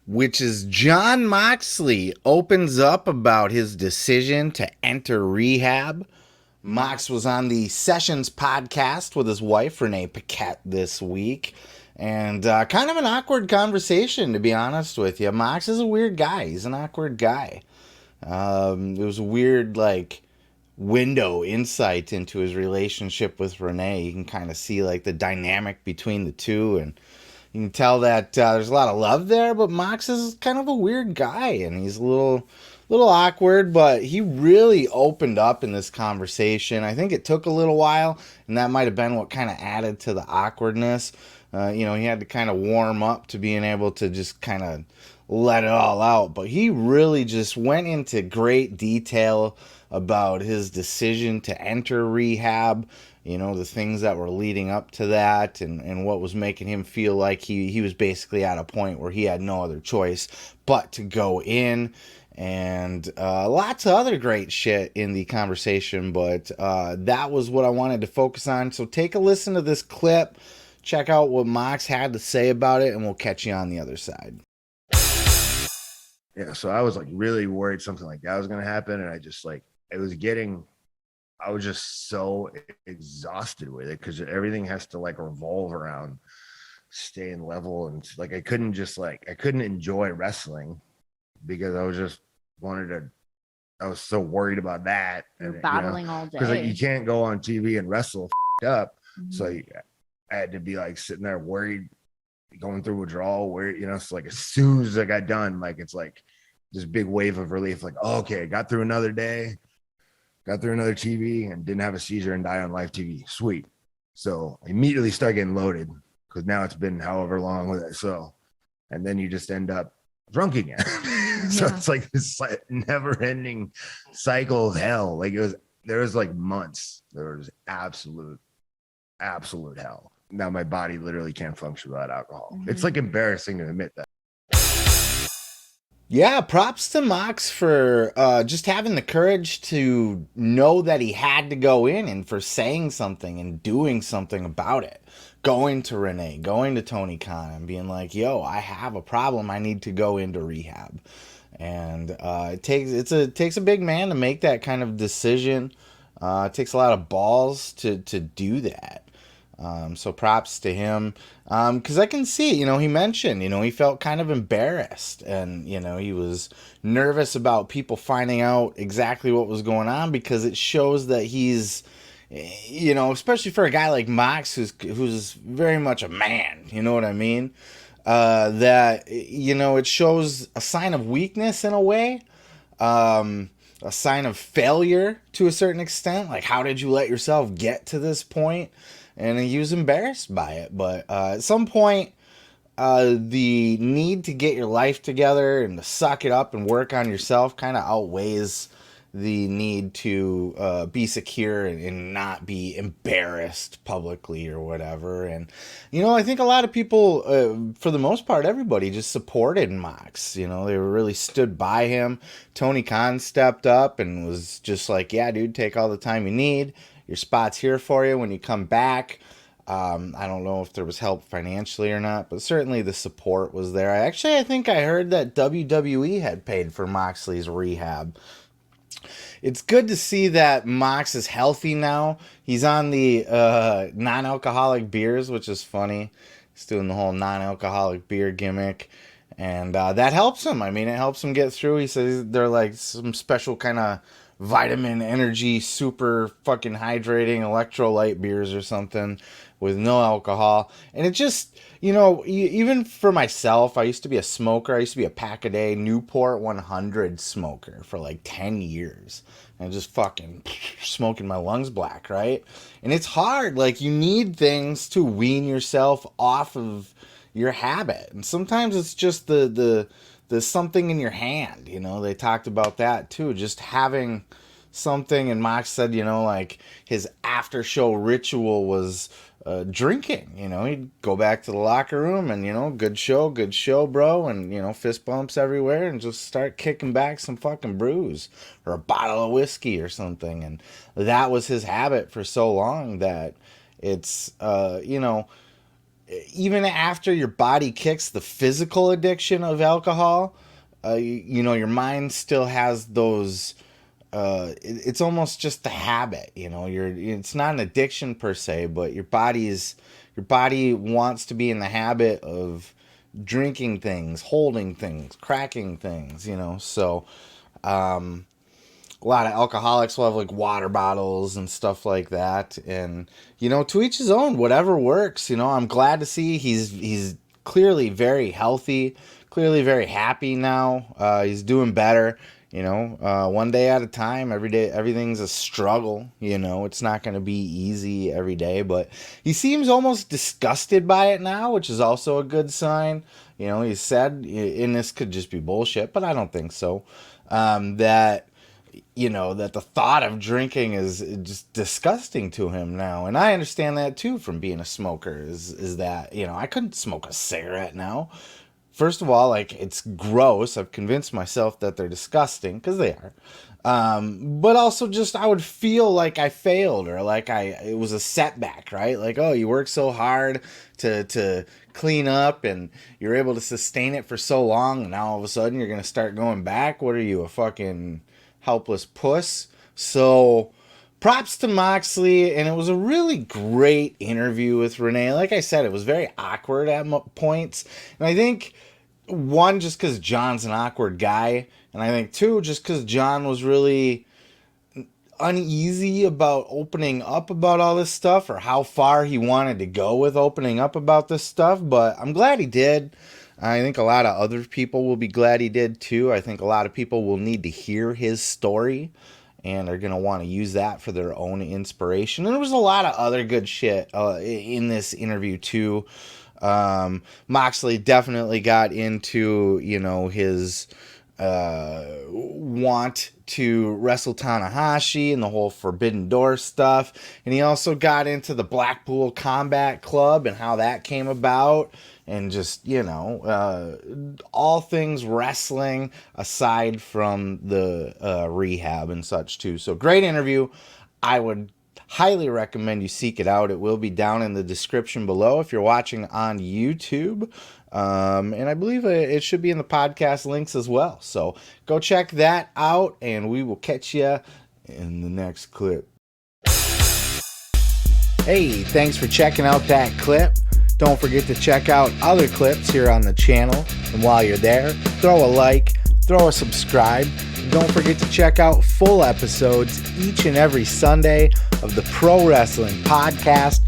which is Jon Moxley opens up about his decision to enter rehab. Mox was on the Sessions podcast with his wife, Renee Paquette, this week. And kind of an awkward conversation, to be honest with you. Mox is a weird guy. He's an awkward guy. It was a weird, window insight into his relationship with Renee. You can kind of see, the dynamic between the two. And you can tell that there's a lot of love there, but Mox is kind of a weird guy. And he's a little awkward, but he really opened up in this conversation. I think it took a little while, and that might have been what kind of added to the awkwardness. He had to kind of warm up to being able to just kind of let it all out. But he really just went into great detail about his decision to enter rehab, the things that were leading up to that, and what was making him feel like he was basically at a point where he had no other choice but to go in. And lots of other great shit in the conversation, but that was what I wanted to focus on. So take a listen to this clip, check out what Mox had to say about it, and we'll catch you on the other side. Yeah, so I was really worried something like that was going to happen, and I just I was just so exhausted with it because everything has to revolve around staying level, and I couldn't enjoy wrestling because I was just I was so worried about that. You're battling all day because you can't go on TV and wrestle up. Mm-hmm. So I had to be sitting there worried, going through withdrawal, where so as soon as I got done, it's this big wave of relief, okay, got through another day, got through another TV, and didn't have a seizure and die on live TV. Sweet. So I immediately start getting loaded because now it's been however long with it. So, and then you just end up drunk again. So it's this never-ending cycle of hell. There was months. There was absolute hell. Now my body literally can't function without alcohol. Mm-hmm. It's embarrassing to admit that. Yeah, props to Mox for just having the courage to know that he had to go in, and for saying something and doing something about it. Going to Renee, going to Tony Khan and being like, yo, I have a problem. I need to go into rehab. And it takes a big man to make that kind of decision. It takes a lot of balls to do that. So props to him. Because I can see, he mentioned, he felt kind of embarrassed, and, he was nervous about people finding out exactly what was going on, because it shows that he's, especially for a guy like Mox, who's very much a man, you know what I mean? That, it shows a sign of weakness in a way, a sign of failure to a certain extent. How did you let yourself get to this point? And he was embarrassed by it. But at some point, the need to get your life together and to suck it up and work on yourself kind of outweighs the need to be secure and not be embarrassed publicly or whatever. And, I think a lot of people, for the most part, everybody just supported Mox. They really stood by him. Tony Khan stepped up and was just like, yeah, dude, take all the time you need. Your spot's here for you when you come back. I don't know if there was help financially or not, but certainly the support was there. I think I heard that WWE had paid for Moxley's rehab. It's good to see that Mox is healthy now. He's on the non-alcoholic beers, which is funny. He's doing the whole non-alcoholic beer gimmick. And that helps him. It helps him get through. He says they're some special kind of vitamin energy, super fucking hydrating electrolyte beers or something with no alcohol. And it just, even for myself, I used to be a smoker. I used to be a pack-a-day Newport 100 smoker for 10 years. And just fucking smoking my lungs black, right? And it's hard. You need things to wean yourself off of your habit. And sometimes it's just the something in your hand. They talked about that too. Just having something. And Mox said, his after show ritual was drinking. He'd go back to the locker room and, good show, bro. And, fist bumps everywhere and just start kicking back some fucking brews or a bottle of whiskey or something. And that was his habit for so long that it's, even after your body kicks the physical addiction of alcohol, your mind still has those. It's almost just the habit, it's not an addiction per se, but your body wants to be in the habit of drinking things, holding things, cracking things, so a lot of alcoholics will have like water bottles and stuff like that, and to each his own, whatever works. I'm glad to see he's clearly very healthy, clearly very happy now. He's doing better. One day at a time. Every day, everything's a struggle. It's not going to be easy every day, but he seems almost disgusted by it now, which is also a good sign. He said, and this could just be bullshit, but I don't think so, that the thought of drinking is just disgusting to him now. And I understand that too from being a smoker, is that, I couldn't smoke a cigarette now. First of all, like, it's gross. I've convinced myself that they're disgusting, because they are. But also just I would feel like I failed, or like it was a setback, right? Like, oh, you work so hard to clean up and you're able to sustain it for so long, and now all of a sudden you're going to start going back. What are you, a fucking helpless puss? So props to Moxley, and it was a really great interview with Renee. Like I said, it was very awkward at points, and I think, one, just because Jon's an awkward guy, and I think, two, just because Jon was really uneasy about opening up about all this stuff, or how far he wanted to go with opening up about this stuff, but I'm glad he did. I think a lot of other people will be glad he did too. I think a lot of people will need to hear his story, and are going to want to use that for their own inspiration. And there was a lot of other good shit in this interview too. Moxley definitely got into, his want to wrestle Tanahashi and the whole Forbidden Door stuff. And he also got into the Blackpool Combat Club and how that came about. And just, all things wrestling aside from the rehab and such too. So great interview. I would highly recommend you seek it out. It will be down in the description below if you're watching on YouTube. And I believe it should be in the podcast links as well. So go check that out, and we will catch you in the next clip. Hey, thanks for checking out that clip. Don't forget to check out other clips here on the channel. And while you're there, throw a like, throw a subscribe. And don't forget to check out full episodes each and every Sunday of the Pro Wrestling Podcast.